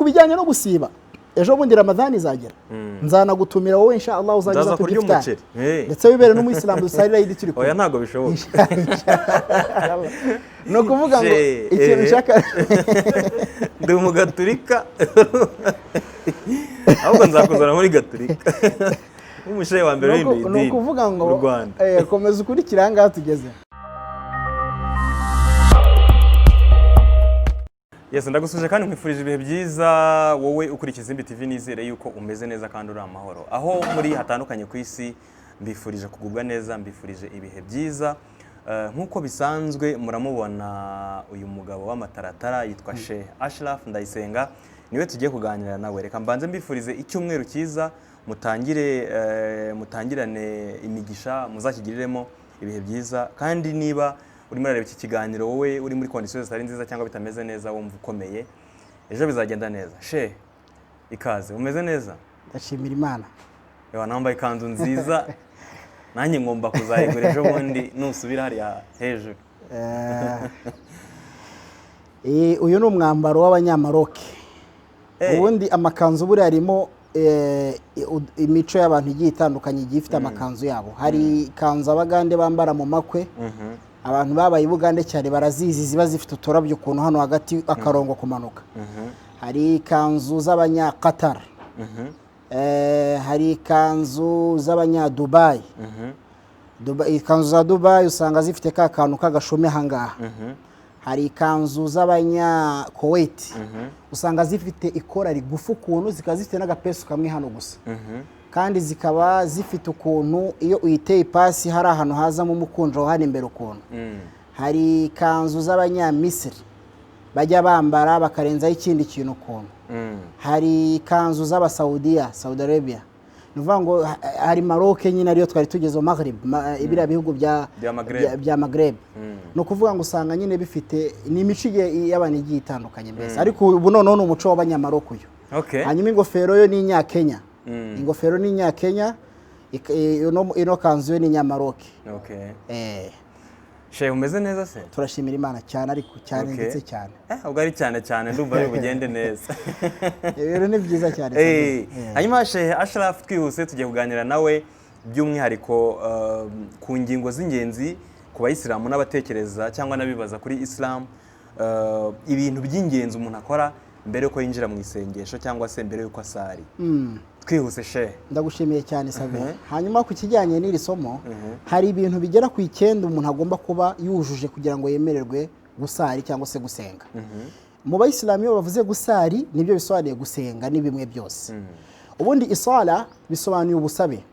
bijyanye no gusiba ejo bundi Ramadhani izagera nzanagutumira wowe inshallah uzagiza ku gifta ndetse wibere n'umuyisilamu dusarira yidi turi oya ntago bishoboka no kuvuga ngo ikintu nshaka ndi umugaturika ahubwo nzakuzana muri gaturika umushehe wa mbere w'indi no kuvuga ngo komeza ukurikira ahangaha tugeze. Yes, ndagusuje kandi nkwifurije ibihe byiza wowe ukurikiza Izimbi TV, nizere yuko umeze neza kandi uri amahoro. Aho muri hatandukanye ku isi mbifurije kugubwa neza, mbifurije ibihe byiza. Nkuko bisanzwe muramubona uyu mugabo w'amataratara yitwa Sheikh Ashraf Ndayisenga, niwe tugiye kuganira nawe. Reka mbanze mbifurize icyumweru cyiza, mutangirane imigisha, muzakigiriremo ibihe byiza. Kandi niba urimo urareba iki kiganiro wowe uri muri conditions zitari nziza cyangwa bitameze neza, wumva ukomeye, ejo bizagenda neza. She ikaze, umeze neza? Ndashimira Imana. Yewe nambaye ikanzu nziza, nanjye ngomba kuzayigura ejo bundi nusubira hariya hejuru. Uyu ni umwambaro w'abanyamaroke. Ubundi amakanzu buri harimo imico y'abantu igiye itandukanye igiye ifite amakanzu yabo. Hari ikanzu abagande bambara mu makwe, abantu babaye Bugande cyane barazizi, ziba zifite uturabyo ukuntu hano hagati akarongo kumanuka. Hari ikanzu z'abanyaqatar, hari ikanzu z'abanya Dubai. Ikanzu za Dubai usanga zifite ka kantu k'agashome hangaha. Hari ikanzu z'abanya Kuwait, usanga zifite ikora rigufu ukuntu, zikaba zifite n'agapesu kamwe hano gusa. Kandi zikaba zifite ukuntu iyo uyiteye ipasi hari ahantu hazamo umukunjo hano imbere ukuntu. Hari ikanzu z'abanyamisiri bajya bambara bakarenzaho ikindi kintu ukuntu. Hari ikanzu z'abasaudiya, Saudi Arabia. Nuvuga ngo hari Maroc nyine ariyo twari tugezeho, Maghreb, ibira bihugu bya Maghreb. No kuvuga ngo usanga nyine bifite ni imico y'abantu igiye itandukanye mbese. Ariko ubu noneho ni umuco w'abanyamaroc uyu. Hanyuma ingofero yo ni Inyakenya. Ingofero ni Inyakenya, ino kanzu yo ni Inyamaroke. Sheikh umeze neza se? Turashimira Imana cyane, ariko cyane ndetse cyane. Ubwo ari cyane ndumva ari bugende neza. Rero ni byiza cyane. Hanyuma Sheikh Ashraf, twihuse tugiye kuganira nawe by'umwihariko ku ngingo z'ingenzi ku bayisilamu n'abatekereza cyangwa nabibaza kuri Islam, ibintu by'ingenzi umuntu akora mbere yuko yinjira mu isengesho cyangwa se mbere yuko asari. Twihuse Sheikh. Ndagushimiye cyane Sabe. Hanyuma ku kijyanye n'iri somo, hari ibintu bigera ku 9 umuntu agomba kuba yujuje kugira ngo yemererwe gusari cyangwa se gusenga. Mu bayisilamu iyo bavuze gusari nibyo bisobanuye gusenga ni bimwe byose. Ubundi isala bisobanuye ubusabe.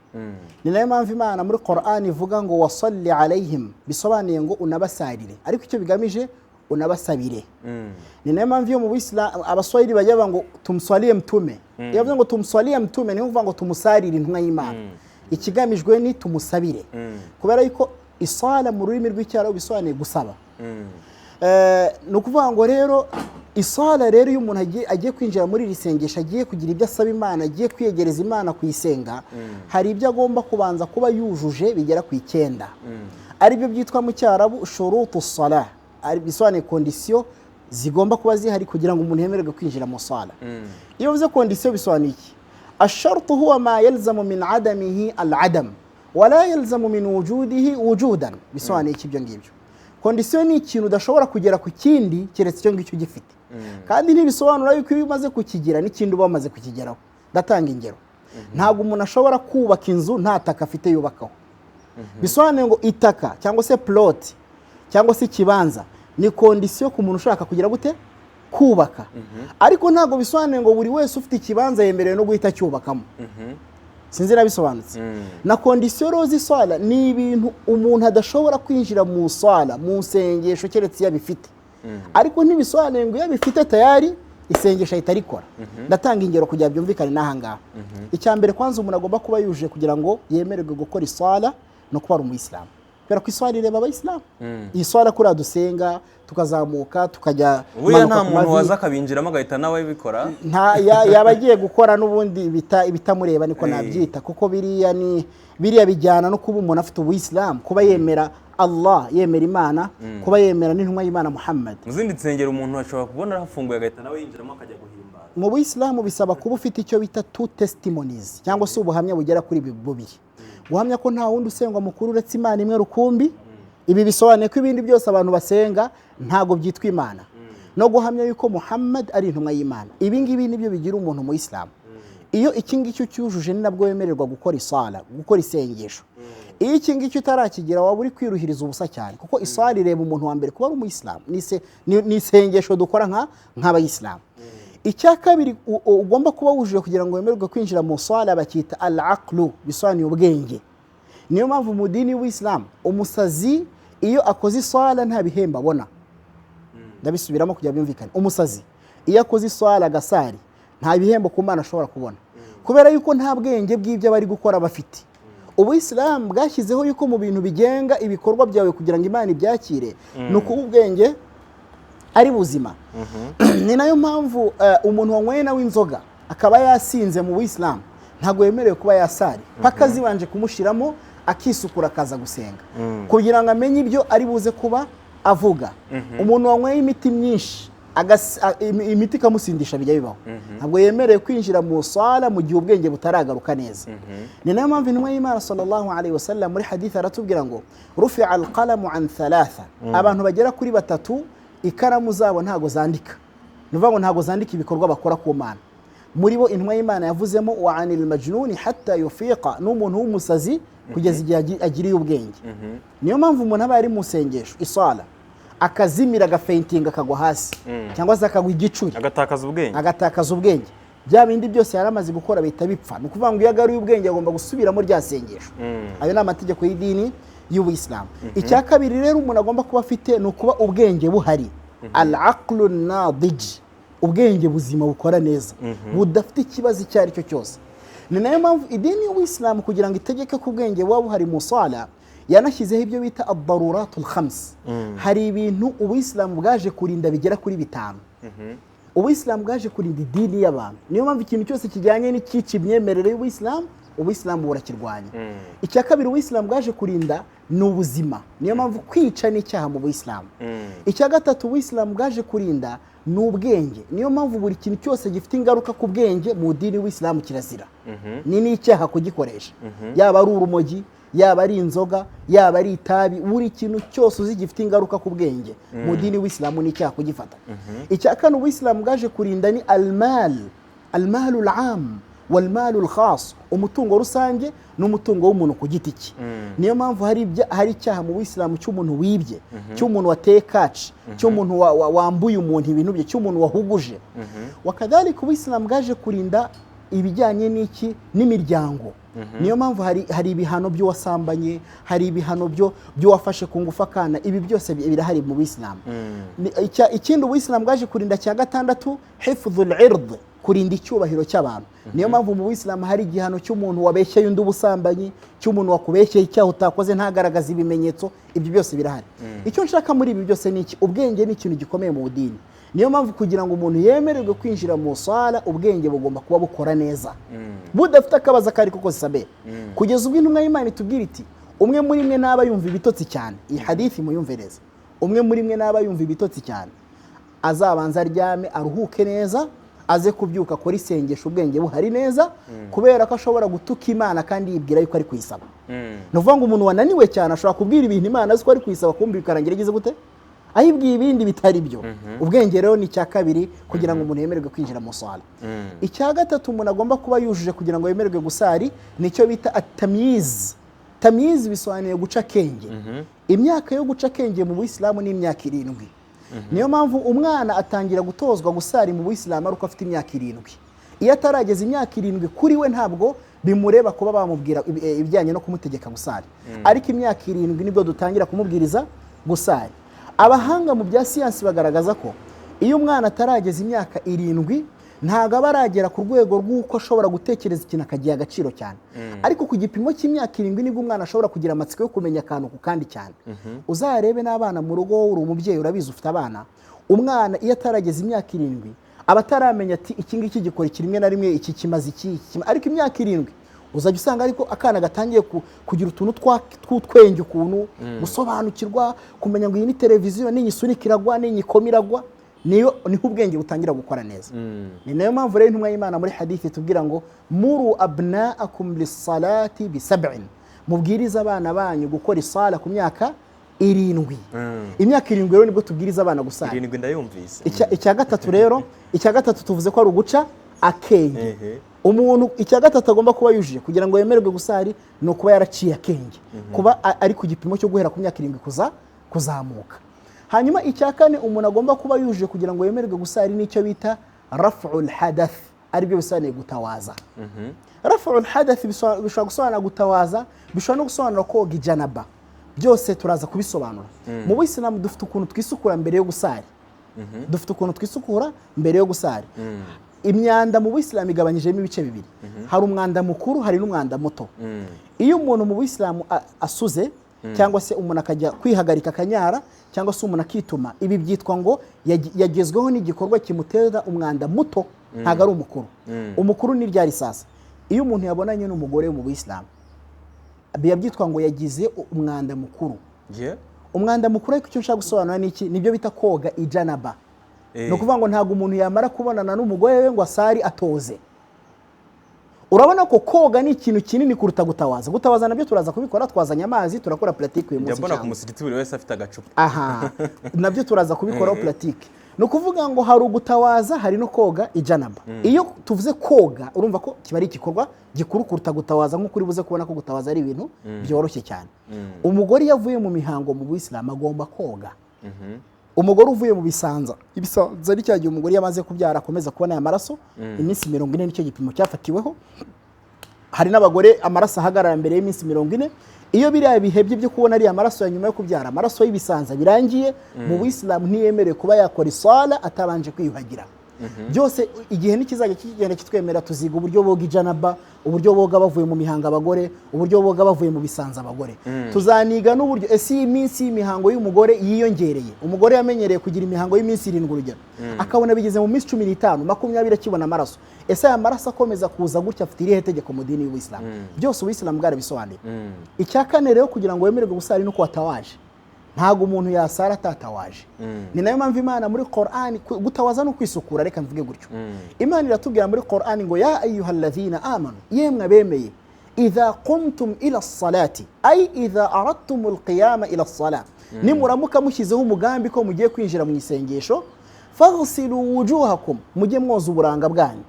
Ni nayo mpamvu Imana muri Qur'an ivuga ngo wasalli alaihim, bisobanuye ngo unabasarire, ariko icyo bigamije unabasabire. Ni nayo mpamvu yo mu Islam abaswahili bajya ngo tumswalie mtume. Iyo bavuga ngo tumswalie mtume ni ukuvuga ngo tumusarire intumwa y'Imana. Ikigamijwe ni tumusabire. Kubera yuko isala mu rurimi rw'icyarabu bisobanuye gusaba. No kuvuga ngo rero isala rero iyo umuntu agiye kwinjira muri risengesha, agiye kugira ibyo asaba Imana, agiye kwiyegereza Imana kuyisenga, hari ibyo agomba kubanza kuba yujuje bigera ku 9. Ari byo byitwa mu cyarabu shurutu salah. Ari bisobanuye condition zigomba kuba zihari kugira ngo umuntu yemererwe kwinjira mu sala. Iyo bivuze condition bisobanuye iki? Ashartu huwa ma yalzamu min adamihi al-adam wala yalzamu min wujudihi wujudan. Bisobanuye iki ibyo ngibyo? Condition ni ikintu udashobora kugera ku kindi keretse icyo ngicyo gifite. Kandi ntibisobanura yuko iyo umaze kukigira n'ikindi uba wamaze kukigeraho. Ndatanga ingero. Ntabwo umuntu ashobora kubaka inzu nta taka afite yubakaho. Bisobanuye ngo itaka cyangwa se plot cyangwa se ikibanza ni condition ku muntu ushaka kugira gute kubaka. Ariko ntabwo bisobanuye ngo buri wese ufite ikibanza yemerewe no guhita cyubakamo. Sinzira bisobanutse. Na condition rozi sala ni ibintu umuntu adashobora kwinjira mu sala, mu sengesho keretse yabifite. Ariko ntibisobanuye ngo yabifite tayari isengesho itarikora. Ndatanga ingero kugira byumvikane n'ahangaha. Icya mbere kwanza umuntu agomba kuba yuje kugira ngo yemererwe gukora isala no kuba umuyisilamu. kubera ko iswala ireba abayisilamu. Iyi swala kuri dusenga tukazamuka tukajya ubuya nta muntu waza akabinjiramo agahita nawe bikora, yaba agiye gukora n'ubundi ibitamureba niko nabyita, kuko biriya bijyana no kuba umuntu afite ubuyisilamu, kuba yemera Allah, yemera Imana, kuba yemera n'intumwa y'Imana Muhammad. mu zindi nsengero umuntu ashobora kubona hafunguye agahita nawe yinjiramo akajya guhimbaza. Mu buyisilamu bisaba kuba ufite icyo bita two testimonies cyangwa se ubuhamya bugera kuri bubiri. Guhamya ko nta wundi usengwa mukuru uretse Imana imwe rukumbi. Ibi bisobanuye ko ibindi byose abantu basenga ntago byitwa Imana. No guhamya yuko Muhammad ari intumwa y'Imana. Ibi ngibi nibyo bigira umuntu mu Islam. Iyo iki ngicyo cyujuje ni nabwo wemererwa gukora isala, gukora isengesho. Iyo iki ngicyo utarakigira waba uri kwiruhiriza ubusa cyane, kuko isala ireba umuntu wa mbere kuba ari umuyisilamu. Ni isengesho dukora nk'abayisilamu. Icya kabiri ugomba kuba wujuje kugira ngo wemererwe kwinjira mu sala bakita al-aqlu, bisobanuye ubwenge. Niyo mpamvu mu dini y'Islam umusazi iyo akoze isala nta bihembo abona. Ndabisubiramo kugira byumvikane. Umusazi iyo akoze isala gasari nta bihembo ku Mana ashobora kubona, kubera yuko nta bwenge bw'ibyo bari gukora bafite. Ubuyisilamu bwashyizeho yuko mu bintu bigenga ibikorwa byawe kugira ngo Imana ibyakire nuko ubwenge ari buzima. Ni nayo mpamvu umuntu wanyweye nawe inzoga akaba yasinze mu Buyisilamu ntago yemerewe kuba yasari paka zibanje kumushiramo akisukura akaza gusenga kugira ngo amenye ibyo ari buze kuba avuga. Umuntu wanyweye imiti myinshi imiti ikamusindisha bijya bibaho, ntabwo yemerewe kwinjira mu sala mu gihe ubwenge butaragaruka neza. Ni nayo mpamvu intumwa y'Imana sallallahu alaihi wasallam muri hadith aratubwira ngo rufi'a al-qalamu an thalatha, abantu bagera kuri batatu ikaramu zabo ntago zandika. Nuvuga ngo ntago zandika ibikorwa bakora ku Mana. Muri bo intumwa y'Imana yavuzemo wa anil majnuni hatta yufiqa, n'umuntu w'umusazi kugeza igihe agiriye ubwenge. Niyo mpamvu umuntu aba ari mu sengesho isala akazimira agafeintinga akagwa hasi cyangwa se akagwa igicuri agatakaza ubwenge, bya bindi byose yaramaze gukora bihita bipfa. Ni ukuvuga ngo iyo agaruye ubwenge agomba gusubiramo rya sengesho. Ayo ni amategeko y'idini y'Ubuyisilamu. Icya kabiri rero umuntu agomba kuba afite ni ukuba ubwenge buhari, al-aqlu nadij, ubwenge buzima bukora neza budafite ikibazo icyo ari cyo cyose. Ni nayo mpamvu idini y'Ubuyisilamu kugira ngo itegeke ko ubwenge buba buhari mu sala yanashyizeho ibyo bita ad-daruratul khams. Hari ibintu Ubuyisilamu bwaje kurinda bigera kuri 5. Ubuyisilamu bwaje kurinda idini y'abantu. Niyo mpamvu ikintu cyose kijyanye n'ikici imyemerere y'Ubuyisilamu Ubuyisilamu burakirwanya. Icya kabiri Ubuyisilamu bwaje kurinda ni ubuzima. Niyo mpamvu kwica n'icyaha mu Buyisilamu. Icya gatatu Ubuyisilamu bwaje kurinda ni ubwenge. Niyo mpamvu buri kintu cyose gifite ingaruka ku bwenge mu dini y'Ubuyisilamu kirazira. Ni n'icyaha kugikoresha. Yaba ari urumogi, yaba ari inzoga, yaba ari itabi, buri kintu cyose uzi gifite ingaruka ku bwenge mu dini y'Ubuyisilamu ni icyaha kugifata. Icya kane Ubuyisilamu bwaje kurinda ni al-malul am wal-malul khas, umutungo rusange n'umutungo w'umuntu ku giti cye. Niyo mpamvu hari icyaha mu Buyisilamu cy'umuntu wibye, cy'umuntu wateye kaci, cy'umuntu wambuye umuntu ibintu bye, cy'umuntu wahuguje. Wakadhalika Ubuyisilamu bwaje kurinda ibijyanye n'iki n'imiryango. Niyo mpamvu hari ibihano by'uwasambanye, hari ibihano by'uwafashe ku ngufu akana. Ibi byose birahari mu Buyisilamu. Ikindi Ubuyisilamu bwaje kurinda cya gatandatu hifdhul ird, kurinda icyubahiro cy'abantu. Niyo mpamvu mu Buyisilamu hari igihano cy'umuntu wabeshyeye undi ubusambanyi, cy'umuntu wakubeshyeye icyaha utakoze ntagaragaza ibimenyetso. Ibyo byose birahari. Icyo nshaka muri ibi byose ni iki? Ubwenge ni ikintu gikomeye mu dini. Niyo mpamvu kugira ngo umuntu yemererwe kwinjira mu sala ubwenge bugomba kuba bukora neza, budafite akabazo kari ko sabe. Kugeza ubwo intumwa y'Imana itubwira iti umwe muri mwe naba yumva ibitotsi cyane, iyi hadithi muyumve neza, umwe muri mwe naba yumva ibitotsi cyane azabanza aryame aruhuke neza, aze kubyuka akora isengesho ubwenge buhari neza, kubera ko ashobora gutuka Imana kandi yibwira yuko ari kuyisaba. Ni ukuvuga ngo umuntu wananiwe cyane ashobora kubwira ibintu Imana azi ko ari kuyisaba, kumva bikarangira igize gute ayibwiye ibindi bitari byo. Ubwenge rero ni icya kabiri kugira ngo umuntu yemererwe kwinjira mu sala. Icya gatatu umuntu agomba kuba yujuje kugira ngo yemererwe gusari nicyo bita at-tamyiz. Tamyiz bisobanuye guca kenge. Imyaka yo guca kenge mu Buyisilamu ni imyaka 7. Niyo mpamvu umwana atangira gutozwa gusari mu Buyisilamu ari uko afite imyaka 7. Iyo atarageza imyaka 7 kuri we ntabwo bimureba kuba bamubwira ibijyanye no kumutegeka gusari. Ariko imyaka 7 nibwo dutangira kumubwiriza gusari. Abahanga mu bya siyansi bagaragaza ko iyo umwana atarageza imyaka 7 ntago aba aragera ku rwego rw'uko ashobora gutekereza ikintu akagiha agaciro cyane. Ariko ku gipimo cy'imyaka 7 nibwo umwana ashobora kugira amatsiko yo kumenya akantu ku kandi cyane. Uzarebe n'abana mu rugo, uri umubyeyi urabizi ufite abana, umwana iyo atarageze imyaka 7 aba ataramenya ati iki ngiki gikora rimwe na rimwe, iki kimaze iki, ariko imyaka 7 uzajya usanga ariko akana gatangiye kugira utuntu tw'utwenge, ukuntu gusobanukirwa, kumenya ngo iyi ni televiziyo, n'inyisunika iragwa, n'inyikoma iragwa, niho ubwenge butangira gukora neza. Ni nayo mpamvu rero intumwa y'Imana muri hadithi tubwira ngo muru abnaakum lis-salati bi7, mubwiriza abana banyu gukora isala ku myaka 7. Imyaka 7 rero nibwo tubwiriza abana gusala. 7 ndayumvise. Icya gatatu rero, icya gatatu tuvuze ko ari uguca akenge. Umuntu icya gatatu agomba kuba yujuje kugira ngo yemererwe gusari no kuba yaraciye akenge, kuba ari ku gipimo cyo guhera ku myaka 7 kuzamuka. Hanyuma icya kane umuntu agomba kuba yujuje kugira ngo yemererwe gusari nicyo bita raf'ul hadath, ari byo bisobanuye gutawaza. Raf'ul hadath bishobora gusobanura gutawaza, bishobora no gusobanura koga ijanaba. Byose turaza kubisobanura. Mu Buyisilamu dufite ukuntu twisukura mbere yo gusari. Dufite ukuntu twisukura mbere yo gusari. Imyanda mu Buyisilamu igabanyijemo ibice bibiri. Hari umwanda mukuru, hari n'umwanda muto. Iyo umuntu mu Buyisilamu asuze cyangwa se umuntu akajya kwihagarika akanyara cyangwa se umuntu akituma, ibi byitwa ngo yagezweho n'igikorwa kimutera umwanda muto, ntago ari umukuru. Umukuru ni ryari sasa? Iyo umuntu yabonanye n'umugore mu Buyisilamu biya byitwa ngo yagize umwanda mukuru. Umwanda mukuru ariko icyo nshaka gusobanura ni iki? Nibyo bita koga ijanaba. No kuvuga ngo ntago umuntu yamara kubonana n'umugore we ngo asari atoze. Urabona ko koga ni ikintu kinini kuruta gutawaza. Gutawaza nabyo turaza kubikora, twazanya amazi, turakora pratique uyu munsi. Yabona ku musigiti buri wese afite agacupa. Aha, nabyo turaza kubikora pratique. No kuvuga ngo hari ugutawaza, hari no koga ijanaba. Iyo tuvuze koga urumva ko kiba ari igikorwa gikuru kuruta gutawaza, nko kuri buze kubona ko gutawaza ari ibintu byoroshye cyane. Umugore yavuye mu mihango mu Buyisilamu agomba koga. Umugore uvuye mu bisanza, ibisanza ari cyagiye umugore yamaze kubyara akomeza kubona aya maraso, iminsi 40 nicyo gipimo cyafatiweho. Hari n'abagore amaraso ahagarara mbere y'iminsi 40. Iyo biriya bihebye byo kubona ari amaraso ya nyuma yo kubyara, amaraso y'ibisanza birangiye, mu Buyisilamu ntiyemerewe kuba yakora isala atabanje kwiyuhagira. Byose igihe nikizajya kigenda kitwemera tuziga uburyo boga ijanaba, uburyo boga bavuye mu mihango abagore, uburyo boga bavuye mu bisanza abagore. Tuzaniga n'uburyo ese iminsi y'imihango y'umugore yiyongereye. Umugore yamenyereye kugira imihango y'iminsi 7 urugero, akabona bigeze mu minsi 15 20 akibona amaraso. Ese aya maraso akomeza kuza gutya afite irihe tegeko mu dini y'Ubuyisilamu? Byose Ubuyisilamu bwarabisobanuye. Icya kane rero kugira ngo wemererwe gusara no kwatawaje, ntago umuntu yasara atatawaje. Ni nayo mpamvu Imana muri Qur'an gutawaza no kwisukura, reka mvuge gutyo. Imana iratubwira muri Qur'an ngo ya ayyuhalladhina amanu, yemwe bemeye, idha qumtum ila as-salati ay idha aradtum al-qiyama ila as-salah, nimuramuka mushyizeho umugambi ko mugiye kwinjira mu isengesho, faghsilu wujuhakum, mujye mwoza uburanga bwanyu.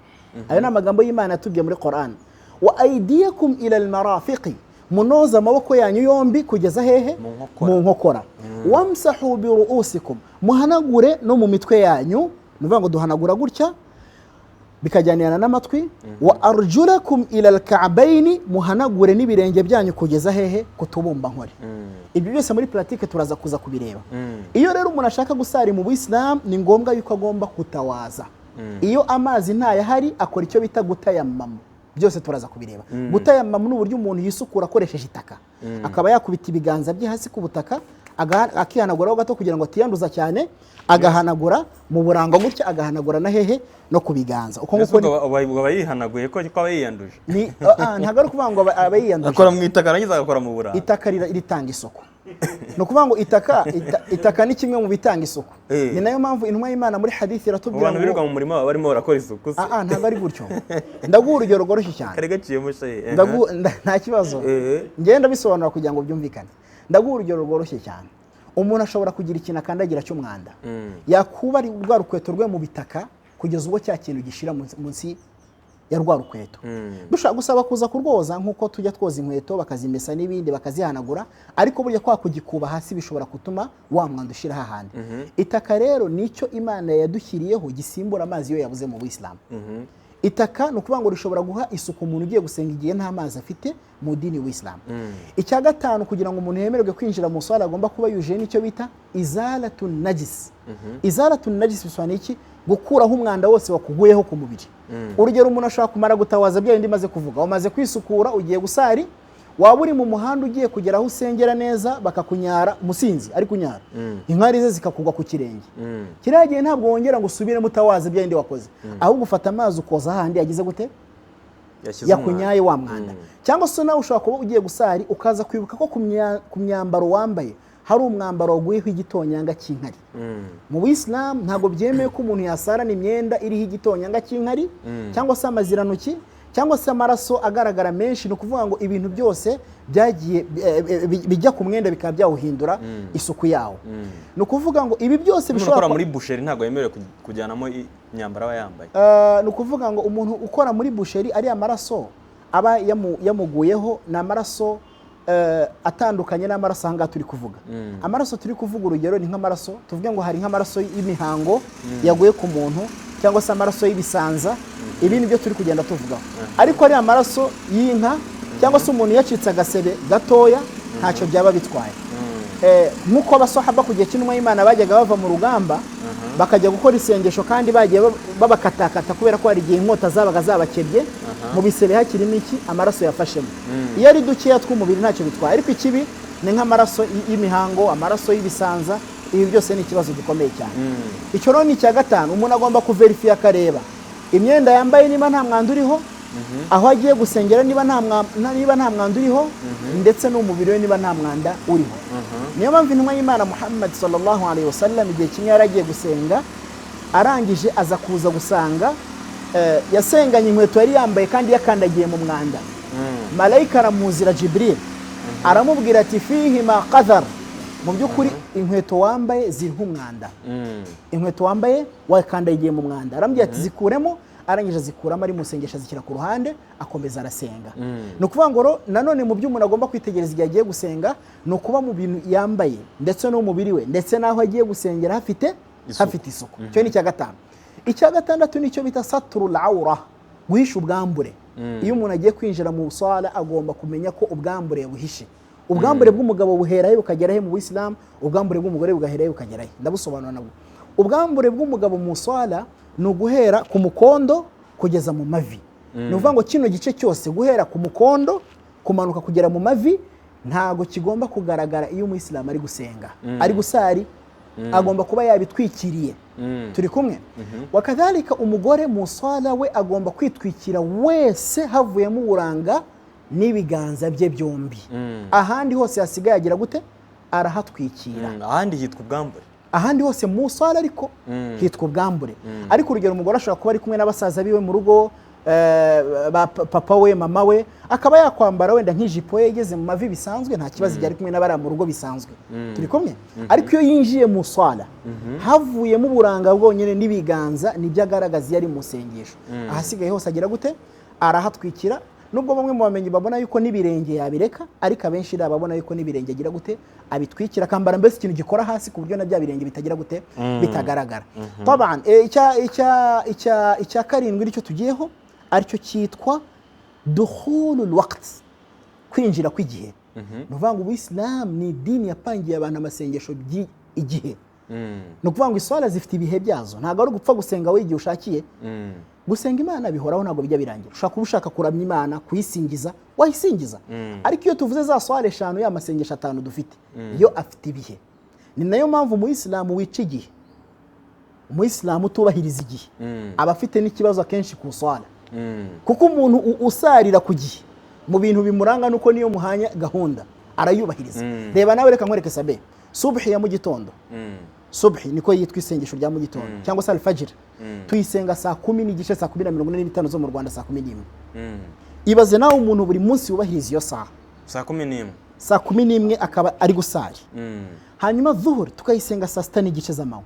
Ayo ni amagambo y'Imana yatubwiye muri Qur'an. Wa aydiyakum ila al-marafiqi, munoza amaboko yanyu yombi kugeza hehe? Mu nkokora. Wamsahu bi ru'usikum, muhanagure no mu mitwe yanyu. Nuvuga ngo duhanagura gutya bikajyanirana n'amatwi. Wa arjulakum ila al-ka'bayn, muhanagure n'ibirenge byanyu kugeza hehe? Kutubumba nkore. Ibyo byose muri pratique turaza kuza kubireba. Iyo rero umuntu ashaka gusari mu Buyisilamu ni ngombwa yuko agomba kutawaza. Iyo amazi ntayahari akora icyo bita gutayammamu. Byose turaza kubireba. Gutayammamu n'uburyo umuntu yisukura akoresheje itaka, akaba yakubita ibiganza bye hasi ku butaka, akihanagura gato kugira ngo atiyanduza cyane, agahanagura mu buranga gutya, agahanagura na hehe no ku biganza. Uko nguko aba yihanaguye ko aba yiyanduje. Ntago ari kuvuga ngo aba yiyanduje. Akora mu itaka arangiza agakora mu buranga. Itaka ritanga isuku. No kuvuga ngo itaka ni kimwe mu bitanga isuku. Ni nayo mpamvu intumwa y'Imana muri hadithi iratubwira ngo birirwa mu murima barimo barakora isuku. Ntago ari gutyo. Ndaguha urugero rworoshye cyane. Kare gaciyemo shaye. Nta kibazo. Ngenda bisobanura kugira ngo byumvikane. Ndaguha urugero rworoshye cyane. Umuntu ashobora kugira ikintu akandagira cy'umwanda, yakuba ari rwa rukweto rwe mu bitaka kugeza ubwo cya kintu gishira munsi ya rwa rukweto. Dushaka gusaba kuza kurwoza nkuko tujya twoza inkweto bakazimesa n'ibindi bakazihanagura, ariko burya kwa kugikuba hasi bishobora gutuma wa mwanda ushira hahandi. Itaka rero nicyo Imana yadushyiriyeho gisimbura amazi yo yabuze mu Buyisilamu. itaka ni ukuvuga ngo rishobora guha isuku umuntu ugiye gusenga igihe nta mazi afite mu dini w'Islam. Icya gatanu, kugira ngo umuntu yemererwe kwinjira mu swala agomba kuba yujuje n'icyo bita izalatun najis. Izalatun najis bisobanuye iki? Gukuraho umwanda wose wakuguyeho ku mubiri. Urugero, umuntu ashobora kumara gutawaza bya bindi maze kuvuga, umaze kwisukura ugiye gusari, waba uri mu muhanda ugiye kugera aho usengera neza bakakunyara, umusinzi ari kunyara, inkari ze zikakugwa ku kirenge, kiriya gihe ntabwo wongera ngo usubire mutawaza bya bindi wakoze, ahubwo ufata amazi ukoza handi yagize gute, yakunyaye wa mwanda. Cyangwa se nawe ushobora kuba ugiye gusari ukaza kwibuka ko ku myambaro wambaye hari umwambaro waguyeho igitonyanga cy'inkari. Mu Islam ntabwo byemeye ko umuntu yasarana imyenda iriho igitonyanga cy'inkari cyangwa se amaziranuki cyangwa se amaraso agaragara menshi. Ni ukuvuga ngo ibintu byose byagiye bijya ku mwenda bikaba byawuhindura isuku yawo. Ni ukuvuga ngo ibi byose bishobora muri boucherie ntabwo yemerewe kujyanamo imyambaro aba yambaye. Ni ukuvuga ngo umuntu ukora muri boucherie ari amaraso aba yamuguyeho ni amaraso atandukanye n'amaraso ahangaha turi kuvuga. Amaraso turi kuvuga urugero ni nk'amaraso tuvuge ngo hari nk'amaraso y'imihango yaguye ku muntu cyangwa se amaraso y'ibisanza, ibi ni byo turi kugenda tuvugaho. Ariko ari amaraso y'inka cyangwa se umuntu yacitse agasebe gatoya ntacyo byaba bitwaye. Nk'uko abasahaba ku gihe cy'intumwa y'Imana bajyaga bava mu rugamba bakajya gukora isengesho kandi bagiye babakatakata kubera ko hari igihe inkota zabaga zabakebye, mu bisebe hakirimo iki, amaraso yafashemo. Iyo ari dukeya tw'umubiri ntacyo bitwaye, ariko ikibi ni nk'amaraso y'imihango, amaraso y'ibisanza, ibi byose ni ikibazo gikomeye cyane. Icyo rero ni icya gatanu, umuntu agomba kuverifiya akareba imyenda yambaye niba nta mwanda uriho, aho agiye gusengera niba nta mwanda uriho, ndetse n'umubiri we niba nta mwanda uriho. Niyo mpamvu intumwa y'Imana Muhammad sallallahu alaihi wasallam igihe kimwe yaragiye gusenga, arangije aza kuza gusanga yasenganye inkweto yari yambaye kandi yakandagiye mu mwanda. Malayika aramuzira Jibril aramubwira ati fihi ma qadhar, mu by'ukuri inkweto wambaye ziriho umwanda, inkweto wambaye wakandagiye mu mwanda. Arambwira ati zikuremo, arangije zikuramo, ari musengesha zikira ku ruhande, akomeza arasenga. Ni ukuvuga ngo nanone mu byo umuntu agomba kwitegereza igihe agiye gusenga ni ukuba mu bintu yambaye ndetse n'umubiri we ndetse n'aho agiye gusengera hafite isuku. Icyo ni icya gatanu. Icya gatandatu nicyo bita saturul awra, guhisha ubwambure. Iyo umuntu agiye kwinjira mu swala agomba kumenya ko ubwambure buhishe. Ubwambure bw'umugabo buherahe bukagera he mu Islam, ubwambure bw'umugore bugahera he bukagera he. Ndabusobanura nabwo. Ubwambure bw'umugabo mu swala ni uguhera ku mukondo kugeza mu mavi. Ni ukuvuga ngo kino gice cyose guhera ku mukondo kumanuka kugera mu mavi ntago kigomba kugaragara iyo umuyisilamu ari gusenga. Ari gusari agomba kuba yabitwikiriye. Turi kumwe? Wakadhalika umugore mu swala we agomba kwitwikira wese havuyemo uburanga n'ibiganza bye byombi. Ahandi hose hasigaye agira gute? Arahatwikira. Ahandi hitwa ubwambure. Ahandi hose mu swala ariko hitwa ubwambure. Ariko urugero umugore ashobora kuba ari kumwe n'abasaza biwe mu rugo, papa we, mama we, akaba yakwambara wenda nk'ijipo ye igeze mu mavi bisanzwe, nta kibazo igihe ari kumwe n'abari mu rugo bisanzwe. Turi kumwe? Ariko iyo yinjiye mu swala havuyemo uburanga bwonyine n'ibiganza nibyo agaragaza iyo ari mu sengesho. Ahasigaye hose agira gute? Arahatwikira. Nubwo bamwe mu bamenyi babona yuko n'ibirenge yabireka, ariko abenshi babona yuko n'ibirenge agira gute? Abitwikira, akambara mbese ikintu gikora hasi ku buryo na bya birenge bitagira gute? Bitagaragara. Taban icya karindwi nicyo tugiyeho, aricyo cyitwa dukhulul waqt, kwinjira kw'igihe. Ni ukuvuga ngo Ubuisilamu ni idini yapangiye abantu amasengesho by'igihe. Ni ukuvuga ngo iswala zifite ibihe byazo, ntabwo ari gupfa gusenga we igihe ushakiye. Gusenga Imana bihoraho, ntabwo bijya birangira. Ushaka kuba ushaka kuramya Imana, kuyisingiza, wayisingiza. Ariko iyo tuvuze za swala 5 y'amasengesho 5 dufite, yo afite ibihe. Ni nayo mpamvu Umuyisilamu wica igihe, Umuyisilamu utubahiriza igihe, aba afite n'ikibazo akenshi ku swala. Kuko umuntu usarira ku gihe mu bintu bimuranga nuko niyo muhanya gahunda arayubahiriza. Reba nawe, reka nkwereke sabe subhi ya mu gitondo. Subhi niko yitwa isengesho rya mu gitondo cyangwa se al-fajr. Tuyisenga saa 10 n'igice, saa 10:45 zo mu Rwanda, saa 11. Ibaze nawe umuntu buri munsi yubahiriza iyo saa. Saa 11. Saa 11 akaba ari gusari. Hanyuma dhuhur tukayisenga saa 6 n'igice z'amanywa.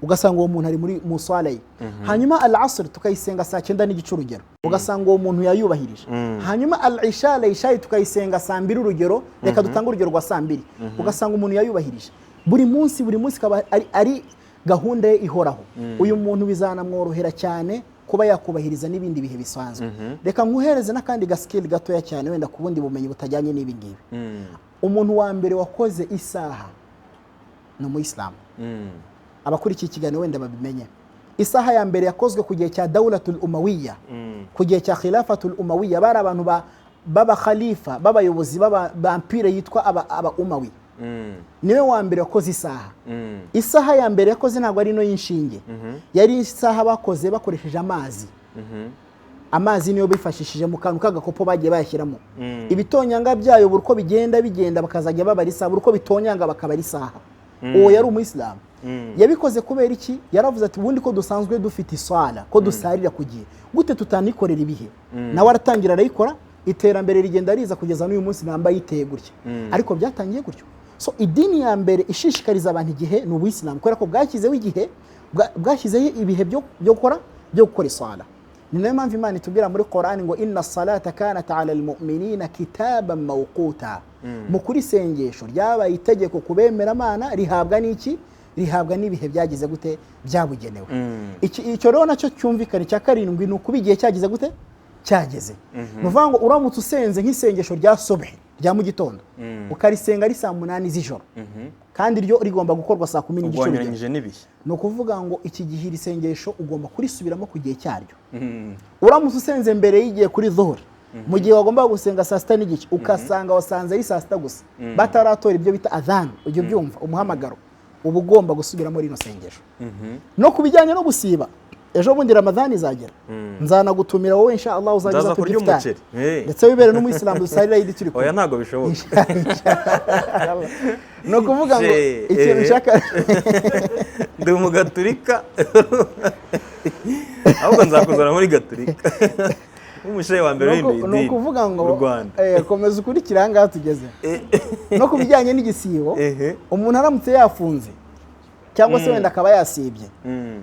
Ugasanga uwo muntu ari muri muswala ye. Hanyuma al-asr tukayisenga saa 9 n'igice urugero. Ugasanga uwo muntu yayubahirije. Hanyuma al-isha tukayisenga saa 2 urugero. Reka dutanga urugero rwa saa 2. Ugasanga umuntu yayubahirije. Buri munsi kaba ari gahunda ye ihoraho. Uyu muntu bizanamworohera cyane kuba yakubahiriza n'ibindi bihe bisanzwe. Reka nkuhereze n'akandi gaskill gatoya cyane wenda ku bundi bumenyi butajyanye n'ibi ngibi. Umuntu wa mbere wakoze isaha ni Umuyisilamu. Abakurikiye ikiganiro wenda babimenye. Isaha ya mbere yakozwe ku gihe cya Dawlatul Umawiya, ku gihe cya Khilafatul Umawiya, bari abantu baba khalifa, babayobozi ba empire yitwa aba Umawi. Niwe wa mbere wakoze isaha. Isaha ya mbere yakoze ntabwo ari no y'inshinge, yari isaha bakoze bakoresheje amazi. Amazi niyo bifashishije mu kantu k'agakopo bagiye bayashyiramo. Ibitonyanga byayo burko bigenda bakazajya babara isaha, burko bitonyanga bakabara isaha. Uwo yari Umuyisilamu. Yabikoze kubera iki? Yaravuze ati ubundi ko dusanzwe dufite iswala, ko dusarira ku gihe, gute tutanikorera ibihe? Nawe aratangira arayikora, iterambere rigenda riza kugeza n'uyu munsi namba yiteye gutya. Ariko byatangiye gutyo. So idini ya mbere ishishikariza abantu igihe ni Ubuyisilamu, kubera ko bwashyizeho igihe, bwashyizeho ibihe byo gukora iswala. Ni nayo mpamvu Imana itubwira muri Qur'ani ngo inna salata kanat 'ala al-mu'minina kitaban mawquta. Mu kuri sengesho ryabaye itegeko kubemera Imana, rihabwa n'iki? Rihabwa n'ibihe byagize gute? Byabugenewe. Icyo rero nacyo cyumvikana cya karindwi ni ukuba igihe cyagize gute? Cyageze. Nuvuga ngo uramutse usenze nk'isengesho rya subhi rya mu gitondo, ukarisenga ari saa 8 z'ijoro, kandi ryo rigomba gukorwa saa 10 n'igice. No kuvuga ngo iki gihe iri sengesho ugomba kurisubiramo ku gihe cyaryo. Uramutse usenze mbere y'igihe kuri dhuhur, mu gihe wagomba gusenga saa 6 n'igice, ukasanga wasanze ari saa 6 gusa, bataratora ibyo bita adhan, ujye byumva umuhamagaro, uba ugomba gusubiramo rino sengesho. No kubijyanye no gusiba, ejo bundi Ramadhani izagera, nzanagutumira wowe inshallah uzagiza kurya umuceri, ndetse wibere n'Umuyisilamu dusarira yidi turi ko. Oya ntago bishoboka. No kuvuga ngo ikintu nshaka ndi umugaturika, ahubwo nzakuzana muri gaturika. Umushaye wa mbere w'indi idini. No kuvuga ngo komeza ukurikira aha ngaha tugeze. No kubijyanye n'igisibo, umuntu aramutse yafunze cyangwa se wenda akaba yasibye,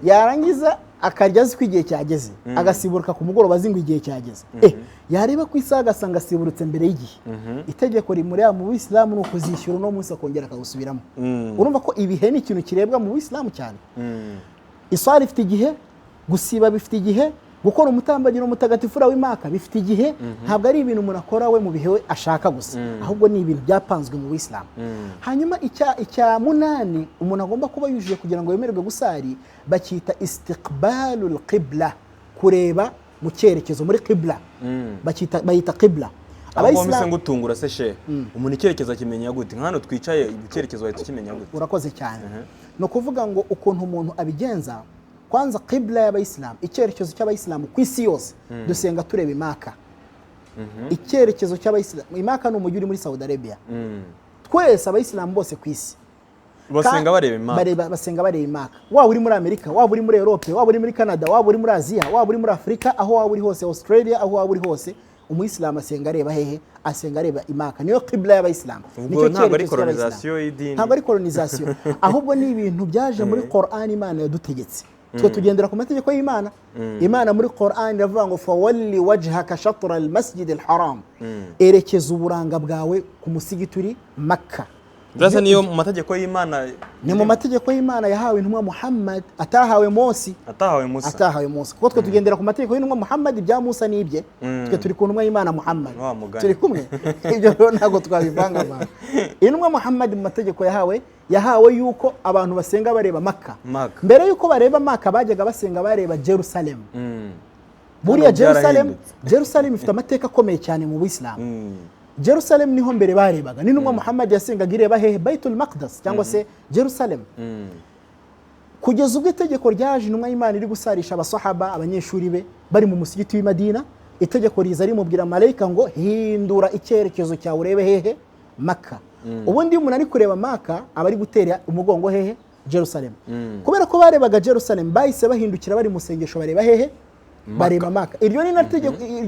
yarangiza akarya azi ko igihe cyageze, agasiburuka ku mugoroba azi ngo igihe cyageze, yareba ku isaha agasanga asiburutse mbere y'igihe, itegeko rimureba mu Buyisilamu ni ukuzishyura uno munsi akongera akagusubiramo. Urumva ko ibihe ni ikintu kirebwa mu Buyisilamu cyane. Iswara ifite igihe, gusiba bifite igihe, gukora umutambagiro mutagatifura w'Imaka bifite igihe. Ntabwo ari ibintu umuntu akora we mu bihe we ashaka gusa, ahubwo ni ibintu byapanzwe mu Buyisilamu. Hanyuma icya munani umuntu agomba kuba yujuje kugira ngo yemererwe gusari, bacyita istiqbalul qibla, kureba mu cyerekezo muri qibla, bayita qibla. Abayisilamu ngutungura se she, umuntu icyerekezo akimenya gute? Nkano twicaye icyerekezo wahita ukimenya gute? Urakoze cyane. No kuvuga ngo ukuntu umuntu abigenza, kwanza qibla y'Abayisilamu, icyerekezo cy'Abayisilamu ku isi yose, dusenga tureba Imaka. Icyerekezo cy'Abayisilamu, Imaka ni umujyi uri muri Saudi Arabia. Twese Abayisilamu bose ku isi basenga bareba Imaka. Basenga bareba Imaka. Waba uri muri Amerika, waba uri muri Europe, waba uri muri Canada, waba uri muri Aziya, waba uri muri Afrika, aho waba uri hose, Australia, aho waba uri hose, Umuyisilamu asenga areba hehe? Asenga areba Imaka. Niyo qibla y'Abayisilamu. Ubwo ntabwo ari colonization y'idini. Ntabwo ari colonization, ahubwo ni ibintu byaje muri Qur'an Imana yadutegetse. Twe tugendera ku mategeko y'Imana. Imana muri Qur'an iravuga ngo fawalli wajhaka shatra al-masjid al-haram, erekeza uburanga bwawe ku musigiti uri Makka. Ndasa niyo mu mategeko y'Imana, ni mu mategeko y'Imana yahawe intumwa Muhammad, atahawe Mose. Atahawe Mose. Kuko twe tugendera ku mategeko y'intumwa Muhammad, ibya Musa nibye, twe turi ku ntumwa y'Imana Muhammad. Turi kumwe. Ibyo rero ntago twabivanga abantu. Intumwa Muhammad mu mategeko yahawe yuko abantu basenga bareba Makka. Mbere yuko bareba Makka bajyaga basenga bareba Jerusalem. Buriya Jerusalem ifite amateka akomeye cyane mu Buyisilamu. Jerusalem niho mbere barebaga, ni n'umwe Muhammad yasengaga ireba hehe? Baitul Maqdis cyangwa se Jerusalem. Kugeza ubwo itegeko ryaje, intumwa y'Imana iri gusarisha abasahaba, abanyeshuri be bari mu musigiti w'i Madina, itegeko riza rimubwira malayika ngo hindura icyerekezo cyawe urebe hehe? Makka. Ubundi umuntu ari kureba Makka aba ari gutera umugongo hehe? Jerusalem. Kubera ko barebaga Jerusalem, bahise bahindukira bari mu sengesho bareba hehe? Bareba Makka. Iryo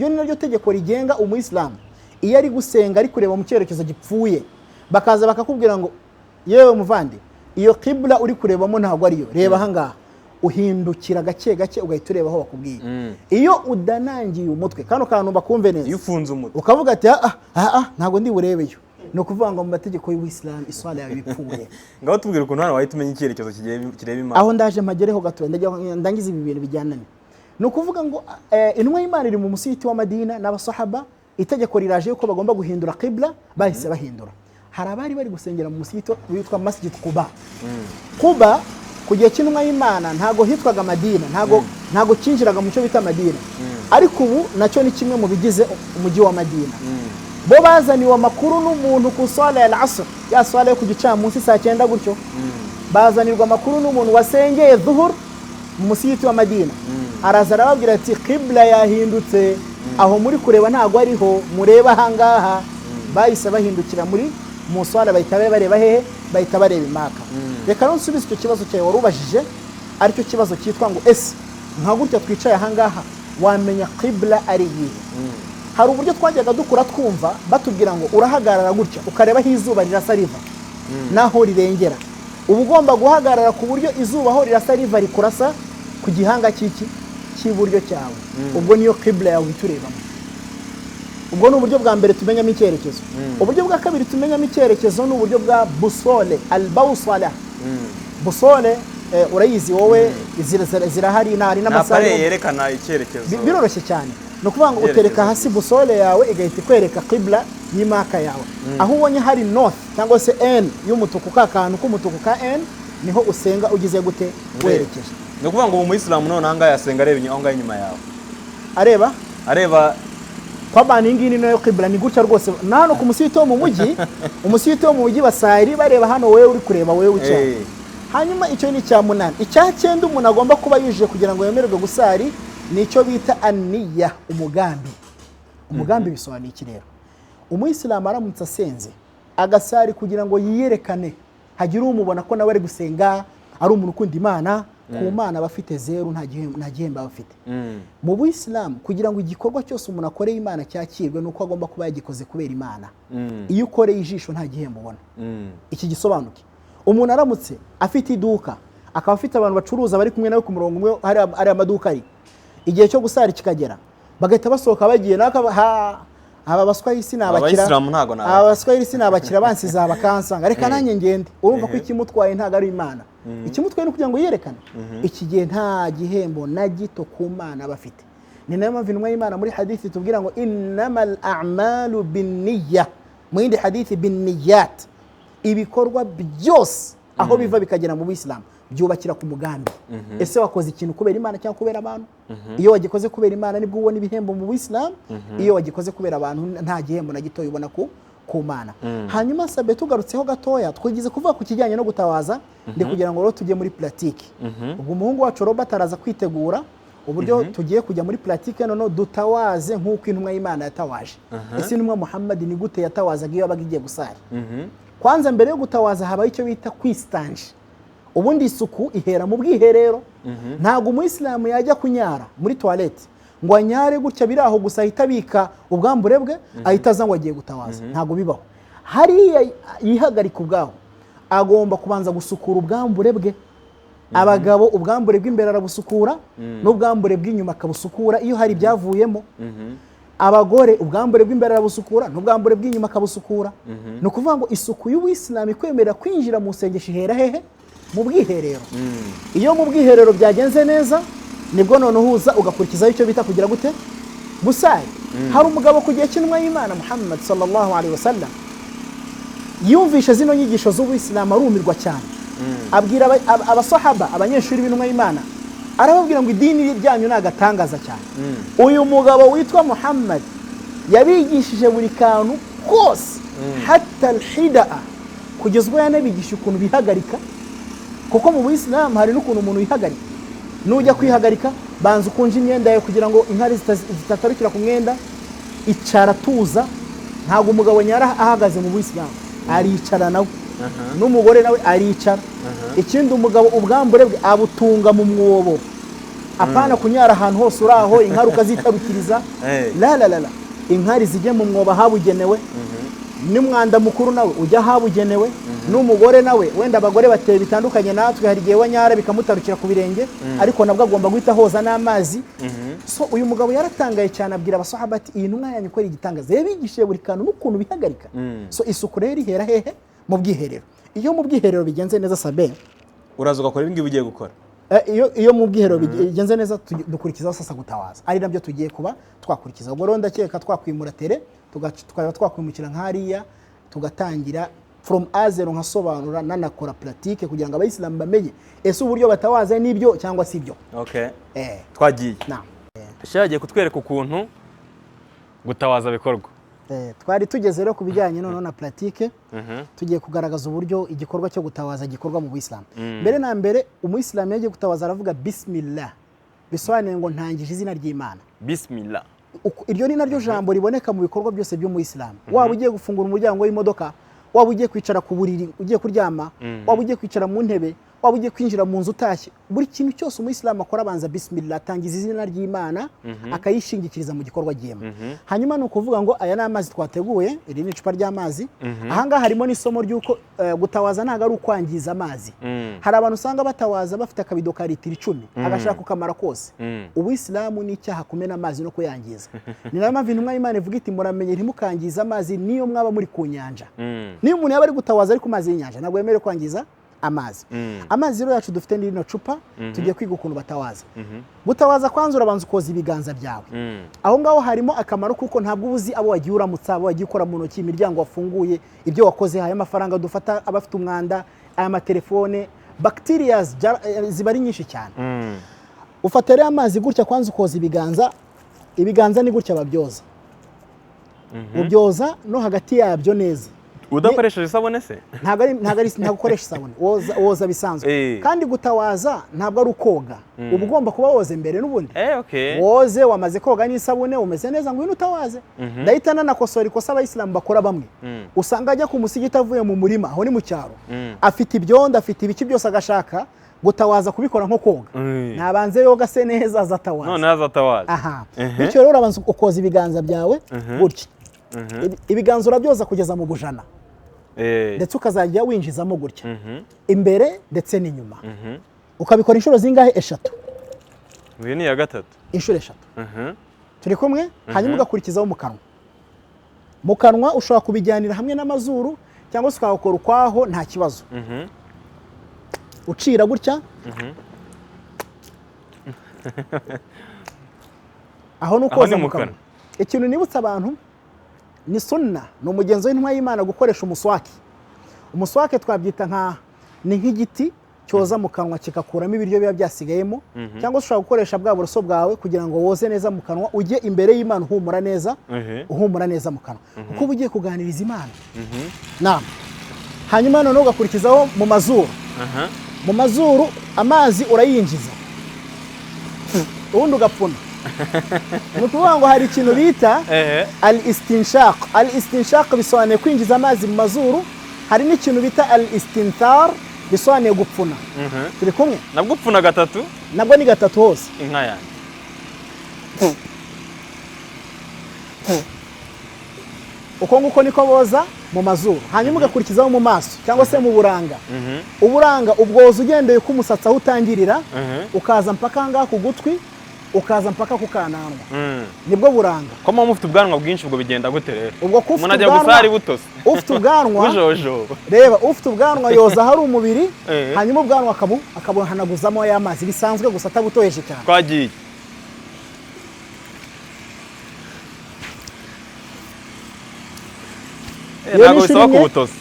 ni naryo tegeko rigenga Umuyisilamu. Iyo ari gusenga ari kureba mu cyerekezo gipfuye, bakaza bakakubwira ngo yewe muvandi, iyo qibla uri kurebamo ntabwo ariyo, reba aha ngaha, uhindukira gake gake ugahita ureba aho bakubwiye. Iyo udanangiye umutwe, kano kantu bakumve neza, iyo ufunze umutwe ukavuga ati ntabwo ndi burebeyo, no kuvuga ngo mu mategeko y'Ubuislamu iswala yawe bipfuye. Ngaho tubwira ukuntu hano wahita umenya icyerekezo kireba Imana. Aho ndaje mpagereho gato, ndangiza ibi bintu bijyananye. no kuvuga ngo intumwa y'Imana iri mu musigiti wa Madina n'abasahaba itegeko riraje yuko bagomba guhindura qibla bahise bahindura. Hari abari bari gusengera mu musigiti witwa Masjid Quba. Quba kugiye cy'intumwa y'Imana ntago hitwaga Madina, ntago kinjiraga mu cyo bita Madina. Ariko ubu nacyo ni kimwe mu bigize umujyi wa Madina. Bo bazaniwe amakuru n'umuntu ku sala ya asr, ya sala yo ku gicamunsi saa 9 gutyo. Bazanirwa amakuru n'umuntu wasengeye dhuhur mu musigiti wa Madina. Araza arababwira ati qibla yahindutse, aho muri kureba ntago ariho mureba hangaha. Bahise bahindukira muri mu sala bahita bareba hehe, bahita bareba Imaka. Reka nsubize icyo kibazo cyawe warubajije, ari cyo kibazo cyitwa ngo ese nka gutya twicaye ahangaha wamenya qibla ari yihe. Hari uburyo twajyaga dukura twumva batubwira ngo urahagarara gutya ukareba aho izuba rirasa riva naho rirengera. Uba ugomba guhagarara ku buryo izuba aho rirasa riva rikurasa ku gihanga cy'iburyo cyawe. Ubwo niyo qibla yawe turebamo. Ubwo ni uburyo bwa mbere tumenyamo icyerekezo. Uburyo bwa kabiri tumenyamo icyerekezo ni uburyo bwa busole, al-bawsala. Busole urayizi wowe zirahari nari n'amasaha yerekana icyerekezo. Biroroshye cyane. No kuvuga ngo utereka hasi busole yawe igahita kwereka qibla y'Imaka yawe. Aho ubonye hari north cyangwa se n y'umutuku ka kantu k'umutuku ka n niho usenga ugize gute werekeje. No kuvuga ngo mu Islam none anga yasenga areba aho ngaho inyuma yawe. Areba kwa bani ngini no qibla ni gutya rwose. Nano ku musigiti wo mu mujyi, umusigiti wo mu mujyi basari bareba hano wewe uri kureba wewe ucyaye. Hanyuma icyo ni cya munani. Icya cyenda umuntu agomba kuba yujije kugira ngo yemererwe gusari nicyo bita aniya, umugambi. Umugambi bisobanuye iki rero? Umuyisilamu aramutse asenze agasari kugira ngo yiyerekane, hagira umubona ko nawe ari gusenga, ari umuntu ukunda Imana, ku Mana bafite zero nta gihemba bafite. Mu Buyisilamu kugira ngo igikorwa cyose umuntu akoreye Imana cyakirwe nuko agomba kuba yagikoze kubera Imana. Iyo ukoreye ijisho nta gihembo ubona. Iki gisobanuke. Umuntu aramutse afite iduka, akaba afite abantu bacuruza bari kumwe nawe ku murongo umwe, hari amaduka ari. Igihe cyo gusara kikagera bagahita basohoka bagiye aba baswahili sinabakira, abaswahili sinabakira bansiza bakansanga reka nanjye ngende. Urumva ko ikimutwaye ntago ari Imana, ikimutwaye no kugira ngo yerekane. Iki gihe nta gihembo na gito ku Mana bafite. Ni nayo mpamvu intumwa y'Imana muri hadithi tubwira ngo innamal a'malu binniyya, mu yindi hadithi binniyat. Ibikorwa byose aho biva bikagera mu Islam byubakira ku mugambi. Ese wakoze ikintu kubera Imana cyangwa kubera abantu? Iyo wagikoze kubera Imana nibwo ubona ibihembo mu Islam. Iyo wagikoze kubera abantu nta gihembo na gito ubona ku Mana. Hanyuma sabe tugarutseho gatoya twigize kuvuga ku kijyanye no gutawaza, ndi kugira ngo rero tujye muri pratique. Ubwo umuhungu wacu Robert araza kwitegura uburyo tugiye kujya muri pratique none dutawaze nk'uko intumwa y'Imana yatawaje. Ese intumwa Muhammad ni gute yatawazaga iyo abagiye gusara? Kwanza mbere yo gutawaza habaye icyo bita kwistanje. Ubundi isuku ihera mu bwiherero. Ntago umuyisilamu yajya kunyara muri toilette ngo anyare gutya biraho gusa hitabika ubwambure bwe ahita aza ngo agiye gutawaza. Ntago bibaho. Hari yihagarika ubwaho agomba kubanza gusukura ubwambure bwe. Abagabo ubwambure bw'imbere arabusukura n'ubwambure bw'inyuma akabusukura iyo hari byavuyemo. Abagore ubwambure bw'imbere arabusukura n'ubwambure bw'inyuma akabusukura. No kuvuga ngo isuku y'Uwisilamu kwemera kwinjira mu sengesho ihera hehe? Mu bwiherero. Iyo mu bwiherero byagenze neza nibwo none uhuza ugakurikizaho icyo bita kugira gute gusari. Hari umugabo kugiye cy'intumwa y'Imana Muhammad sallallahu alaihi wasallam yumvisha zino nyigisho z'Uwisilamu arumirwa cyane. Abwira abasahaba abanyeshuri b'intumwa y'Imana arababwira ngo idini ryanyu nagatangaza cyane. Uyu mugabo witwa Muhammad yabigishije buri kantu kose hatta al-hidaa, kugezwa yanabigisha ukuntu bihagarika. Kuko mu Islam hari n'ukuntu umuntu yihagarika. Nujya kwihagarika banza ukunje imyenda yawe kugira ngo inkari zitatarukira ku mwenda. Icara tuza. Ntago umugabo nyara ahagaze mu Islam, aricara nawe. N'umugore nawe aricara. Ikindi umugabo ubwambure bwe abutunga mu mwobo. Apana kunyara ahantu hose uraho inkari ukazitarukiriza. La inkari zijye mu mwobo habugenewe. N'umwanda mukuru nawe ujya habugenewe. N'umugore nawe wenda abagore bateye bitandukanye natwe, hari gihe wanyara bikamutarukira ku birenge, ariko nabwo agomba guhita hoza n'amazi. So uyu mugabo yaratangaye cyane abwira abasahaba ati iyi ntumwa yanyu ko ari igitangaza, yabigishije buri kantu n'ukuntu bihagarika. So isuku rero ihera hehe? Mu bwiherero. Iyo mu bwiherero bigenze neza sabe, uraza ugakora ibingibi ugiye gukora. iyo mu bwiherero bigenze neza dukurikizaho sasa gutawaza, ari nabyo tugiye kuba twakurikiza. Ubwo rero ndakeka twakwimura tere tukaba twakwimukira nk'hariya tugatangira from azero nkasobanura nanakora pratique kugira ngo abayisilamu bamenye ese uburyo batawaza n'ibyo cyangwa si byo. Okay. Twagiye. Shagiye kutwereka ukuntu gutawaza bikorwa. Twari tugeze rero kubijyanye none na pratique, tugiye kugaragaza uburyo igikorwa cyo gutawaza gikorwa mu Islam. Mbere na mbere umuyisilamu yagiye gutawaza aravuga bismillah, bisobanuye ngo ntangije izina ry'Imana. Bismillah. Iryo ni naryo jambo riboneka mu bikorwa byose byo mu Islam. Waba ugiye gufungura umuryango w'imodoka, waba ugiye kwicara ku buriri ugiye kuryama, waba ugiye kwicara mu ntebe, waba ugiye kwinjira mu nzu utashye, buri kintu cyose umuyisilamu akora abanza bismillah, atangiza izina ry'Imana akayishingikiriza mu gikorwa giyemo. Hanyuma ni ukuvuga ngo aya ni amazi twateguye, iri ni icupa ry'amazi. Ahangaha harimo n'isomo ry'uko gutawaza ntago ari ukwangiza amazi. Hari abantu usanga batawaza bafite akabido ka litiro 10 agashaka kukamara kose. Ubuyisilamu ni icyaha kumena amazi no kuyangiza. Ni nayo mpamvu intumwa y'Imana ivuga iti muramenye ntimukangiza amazi niyo mwaba muri ku nyanja. Niyo umuntu yaba ari gutawaza ari ku mazi y'inyanja ntabwo yemerewe kwangiza amazi. Amazi rero yacu dufite n'ino cupa tugiye kwiga ukuntu batawaza. Gutawaza kwanza urabanza ukoza ibiganza byawe. Aho ngaho harimo akamaro kuko ntabwo ubuzi abo wagiye uramutsa, abo wagiye ukora mu ntoki, imiryango wafunguye, ibyo wakoze, haya amafaranga dufata abafite umwanda, aya matelefone, bacteria ziba ari nyinshi cyane. Ufata rero amazi gutya kwanza ukoza ibiganza. Ibiganza ni gutya babyoza. Ubyoza no hagati yabyo neza. Udakoresheje isabune se? Ntabwo ukoresha isabune, woza bisanzwe. Kandi gutawaza ntabwo ari ukoga, uba ugomba kuba woze mbere n'ubundi. Woze wamaze koga n'isabune umeze neza ngo utawaze. Ndahita nanakosora ikosa abayisilamu bakora bamwe. Usanga ajya ku musigiti avuye mu murima aho ni mu cyaro, afite ibyondo, afite ibiki byose agashaka gutawaza kubikora nko koga. Nabanze yoga se neza azatawaza. None azatawaza. Aha. Bityo rero urabanza ukoza ibiganza byawe gutya. Ibiganza urabyoza kugeza mu bujana. Ndetse ukazajya winjizamo gutya. Imbere ndetse n'inyuma. Ukabikora inshuro zingahe? 3. Uyu ni ya gatatu. Inshuro 3. Turi kumwe? Hanyuma ugakurikizaho mu kanwa. Mu kanwa ushobora kubijyanira hamwe n'amazuru cyangwa se ukakora ukwaho nta kibazo. Ucira gutya. Aho nukoza mu kanwa. Ikintu nibutsa abantu ni sunna, ni umugenzo w'intumwa y'Imana gukoresha umuswaki. Umuswaki twabyita ni nk'igiti cyoza mu kanwa kikakuramo ibiryo biba byasigayemo, cyangwa ushobora gukoresha bwa buroso bwawe kugira ngo woze neza mu kanwa, ujye imbere y'Imana uhumura neza, uhumura neza mu kanwa, kuko uba ugiye kuganiriza Imana. Hanyuma noneho ugakurikizaho mu mazuru. Mu mazuru amazi urayinjiza, ubundi ugapfuna. Ni ukuvuga ngo hari ikintu bita al-istinshaq. Al-istinshaq bisobanuye kwinjiza amazi mu mazuru. Hari n'ikintu bita al-istinthar bisobanuye gupfuna. Turi kumwe? Nabwo upfuna 3? Nabwo ni 3 hose. Inka yanjye. Uko nguko niko boza mu mazuru. Hanyuma ugakurikizaho mu maso cyangwa se mu buranga. Uburanga ubwoza ugendeye ku musatsi aho utangirira, ukaza mpaka ngaha ku gutwi, ukaza mpaka ku kananwa. Nibwo buranga. Ko mama ufite ubwanwa bwinshi ubwo bigenda gute rero? Ubwo kufite ubwanwa gusari butose. Ufite ubwanwa bujojo. Reba ufite ubwanwa yoza hari umubiri, hanyuma ubwanwa akabuhanaguzamo ya mazi bisanzwe gusa atabutoheje cyane. Twagiye. Ntabwo bisaba kubutose.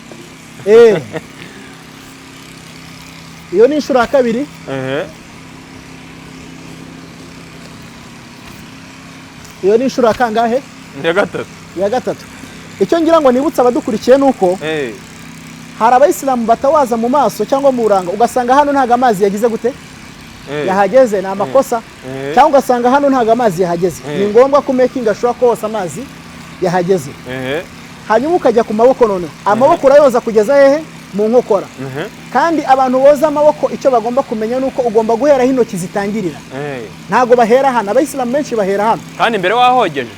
Iyo ni inshuro ya 2. Iyo ni inshuro ya kangahe? Ya gatatu. Ya gatatu. Icyo ngira ngo nibutsa abadukurikiye nuko hari abayisilamu batawaza mu maso cyangwa mu buranga, ugasanga hano ntago amazi yagize gute? Yahageze na amakosa. Cyangwa ugasanga hano ntago amazi yahageze. Ni ngombwa ko making ashobora kose amazi yahageze. Hanyuma ukajya ku maboko none. Amaboko urayoza kugeza hehe? Mu nkokora. Kandi abantu boza amaboko icyo bagomba kumenya nuko ugomba guhera intoki zitangirira. Ntago bahera hano, abayisilamu benshi bahera hano. Kandi mbere wahogeje.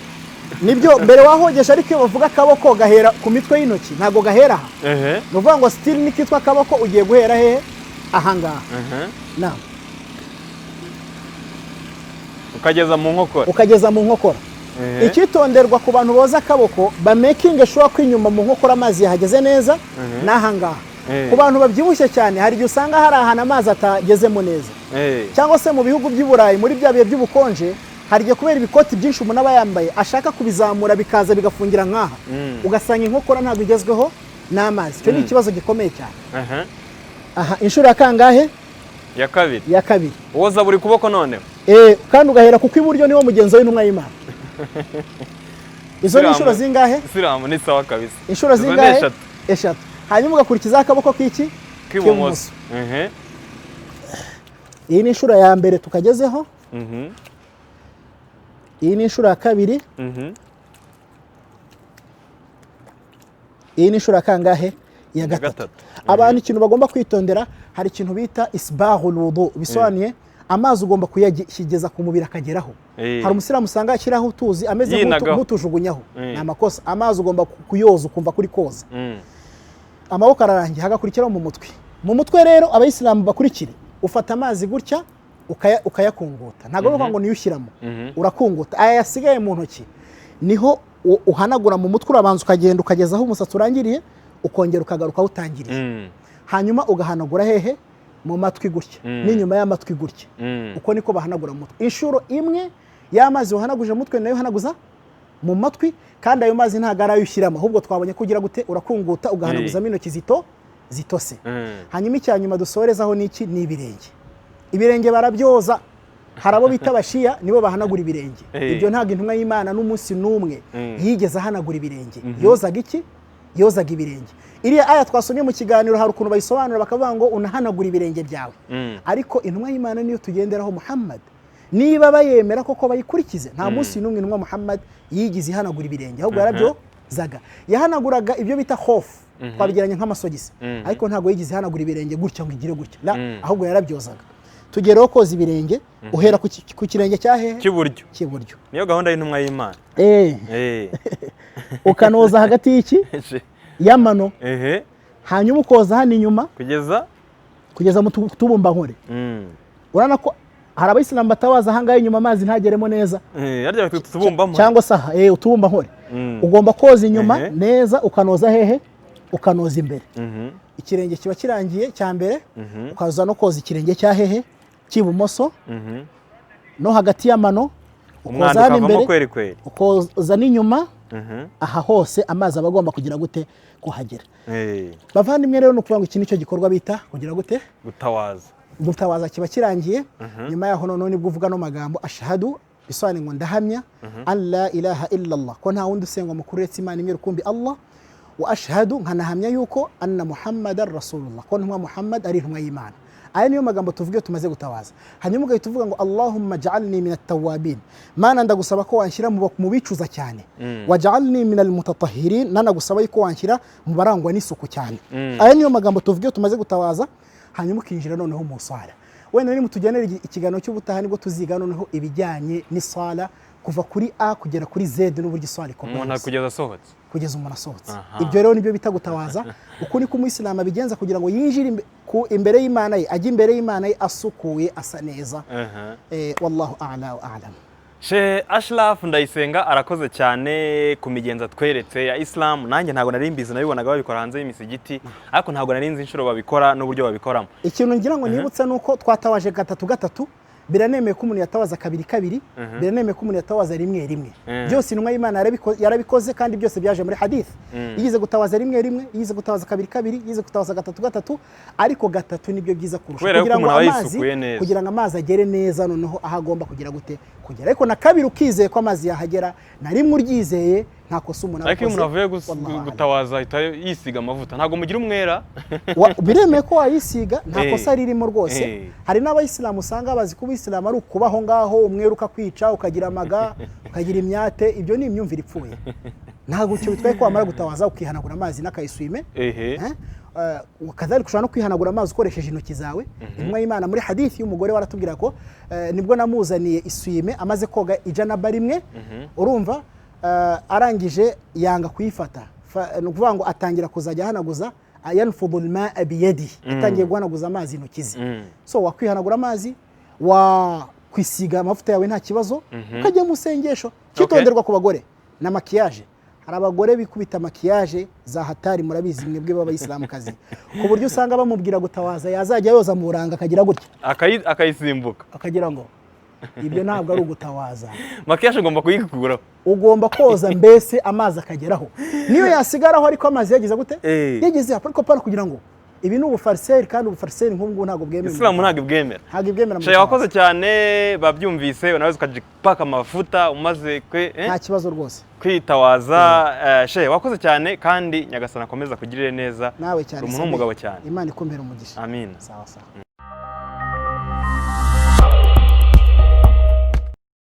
Nibyo mbere wahogeje, ariko iyo bavuga akaboko gahera ku mitwe y'intoki ntago gahera aha. Nuvuga ngo still nikitwa akaboko ugiye guhera hehe? Aha ngaha. Na. Ukageza mu nkokora. Ukageza mu nkokora. Ikitonderwa ku bantu boza akaboko ba making sure ko inyuma mu nkokora amazi yahageze neza n'aha ngaha. ku bantu babyibushye cyane hari igihe usanga hari ahantu amazi atagezemo neza cyangwa se mu bihugu by'i Burayi muri bya bihe by'ubukonje hari igihe kubera ibikoti byinshi umuntu aba yambaye ashaka kubizamura bikaza bigafungira nk'aha ugasanga inkokora ntabwo igezweho n'amazi. Icyo ni ikibazo gikomeye cyane. Aha inshuro ya kangahe? Ya kabiri. Woza buri kuboko noneho kandi ugahera kuko iburyo niwo mugenzo w'intumwa y'Imana. Izo ni inshuro zingahe? Isilamu ni sawa kabisa. Inshuro zingahe? Eshatu. Hanyuma ugakurikiza akaboko k'iki? K'ibumoso. Iyi ni inshuro ya mbere tukagezeho. Iyi ni inshuro ya kabiri. Iyi ni inshuro ya kangahe? Ya gatatu. Abantu ikintu bagomba kwitondera, hari ikintu bita isbaghul wudu, bisobanuye amazi ugomba kuyageza ku mubiri akageraho. Hari umusilamu usanga ashyiraho utuzi ameze nk'utujugunyaho. Ni amakosa. Amazi ugomba kuyoza ukumva kuri koza. Amaboko ararangiye hagakurikiraho mu mutwe. Mu mutwe rero abayisilamu bakurikire, ufata amazi gutya ukayakunguta. Ntabwo ari ngo niyo ushyiramo, urakunguta. Aya yasigaye mu ntoki niho uhanagura mu mutwe, urabanza ukagenda ukagezaho umusatsi urangiriye, ukongera ukagaruka utangiriye. Hanyuma ugahanagura hehe? Mu matwi gutya n'inyuma y'amatwi gutya. Uko niko bahanagura mu mutwe. Inshuro imwe y'amazi uhanaguje mu mutwe nayo hanaguza mu matwi, kandi ayo mazi ntago ari ayo ushyiramo, ahubwo twabonye kugira gute urakunguta ugahanaguzamo intoki zitose. Hanyuma icyanyuma dusorezaho niki? Ni ibirenge. Ibirenge barabyoza. Hari abo bita abashiya nibo bahanagura ibirenge. Ibyo ntago intumwa y'Imana n'umunsi n'umwe yigeze ahanagura ibirenge. Yozaga iki? Yozaga ibirenge. Iriya aya twasomye mu kiganiro hari ukuntu bayisobanura bakavuga ngo unahanagura ibirenge byawe. Ariko intumwa y'Imana niyo tugenderaho Muhammad, niba bayemera koko bayikurikize, nta munsi n'umwe intumwa Muhammad yigize ihanagura ibirenge, ahubwo yarabyozaga. Yahanaguraga ibyo bita khofu, twabigeranye nk'amasogisi, ariko ntago yigize ihanagura ibirenge gutya ngo igire gutya, ahubwo yarabyozaga. Tugereho koza ibirenge uhera ku kirenge cyahe? Cy'iburyo. Niyo gahunda y'intumwa y'Imana. Ukanoza hagati y'iki? Y'amano. Hanyuma ukoza hano inyuma kugeza mu tubumba nkore. Urana ko hari abayisilamu batawaza ahangaye inyuma amazi ntageremo neza. Yarya tutubumba nkore. Cyangwa saha utubumba nkore. Ugomba koza inyuma neza, ukanoza hehe? Ukanoza imbere. Ikirenge kiba kirangiye cya mbere, ukaza no koza ikirenge cya hehe? Cy'ibumoso. No hagati y'amano ukoza hano imbere, ukoza n'inyuma. Aha hose amazi aba agomba kugira gute? Kuhagera. Bavandimwe rero nukuvuga ngo iki nicyo gikorwa bita kugira gute? Gutawaza kiba kirangiye. Nyuma yaho none nibwo uvuga no magambo ashhadu, bisobanuye ngo ndahamya an la ilaha illa Allah, ko nta wundi usengwa mukuru uretse Imana imwe rukumbi Allah, wa ashhadu, nkanahamya yuko anna Muhammadar Rasulullah, ko ntumwa Muhammad ari intumwa y'Imana. Aya niyo magambo tuvuge tumaze gutawaza. Hanyuma ugahita uvuga ngo Allahumma ja'alni minat tawwabin, Mana ndagusaba ko wanshyira mu bicuza cyane, waj'alni minal mutatahhirin, nanagusaba ko wanshyira mu barangwa n'isuku cyane. Aya niyo magambo tuvuge tumaze gutawaza. Hanyuma ukinjira noneho mu swala. Wenda ni mutugenera ikiganiro cy'ubutaha nibwo tuziga noneho ibijyanye n'iswala kuva kuri A kugera kuri Z n'uburyo iswala ikomeye. Umuntu kugeza asohotse. Kugeza umuntu asohotse. Ibyo rero nibyo bita gutawaza. Uko niko umuyisilamu abigenza kugira ngo yinjire imbere y'Imana ye, ajye imbere y'Imana ye asukuye, asa neza. Wallahu a'la wa a'lam. Sheikh Ashraf Ndayisenga arakoze cyane ku migenzo tweretse ya Islam. Nanjye ntago nari mbizi, nabibonaga babikora hanze y'imisigiti, ariko ntago nari nzi inshuro babikora n'uburyo babikoramo. Ikintu ngira ngo nibutsa nuko twatawaje gatatu, biranemeye ko umuntu yatawaza kabiri, biranemeye ko umuntu yatawaza rimwe. Byose intumwa y'Imana yarabikoze kandi byose byaje muri hadith. Yigize gutawaza rimwe, yigize gutawaza kabiri, yigize gutawaza gatatu, ariko gatatu nibyo byiza kurusha, kugira ngo amazi agere neza noneho ahagomba kugira gute kugera. Ariko na kabiri ukizeye ko amazi yahagera, na rimwe uryizeye nta kosa umuntu akoze. Ariko umuntu avuye gutawaza ahita yisiga amavuta, ntago mugira umwera. Biremeye ko wayisiga, nta kosa ririmo rwose. Hari n'abayisilamu usanga bazi ko ubuyisilamu ari ukubaho ngaho, umwera ukakwica, ukagira amaga, ukagira imyate. Ibyo ni imyumvire ipfuye. Ntago icyo bitwaye ko wamara gutawaza ukihanagura amazi n'akayiswime. Ukazari kushobora no kwihanagura amazi ukoresheje intoki zawe. Intumwa y'Imana muri hadith y'umugore waratubwira ko nibwo namuzaniye iswime amaze koga ijanaba rimwe, urumva arangije yanga kuyifata, no kuvuga ngo atangira kuzajya hanaguza yanfudul ma'a biyadi, atangiye guhanaguza amazi intoki ze. So wakwihanagura amazi, kwisiga amavuta yawe nta kibazo, ukajya mu sengesho. Kitonderwa ku bagore na makiyaje. hari abagore bikubita makiyaje za hatari murabizi mwebwe b'abayisilamukazi ku buryo usanga bamubwira gutawaza yazajya yoza mu buranga akagira gutya akayisimbuka akagira ngo ibyo ntabwo ari ugutawaza. makiyaje ugomba kuyikuraho, ugomba koza mbese amazi akageraho, niyo yasigaraho ariko amazi yagize gute yagize ariko pana kugira ngo ibi ni ubufariseri, kandi ubufariseri nk'ubwo ntabwo bwemewe. Islamu ntabwo ibwemera. Ntabwo ibwemera. Shehe wakoze cyane, babyumvise, unaweza ukajipaka amafuta umaze nta kibazo rwose kwitawaza. Shehe wakoze cyane, kandi Nyagasani akomeza kugirire neza. Nawe cyane. Umuntu w'umugabo cyane. Imana ikumpera umugisha. Amin. Sawa sawa.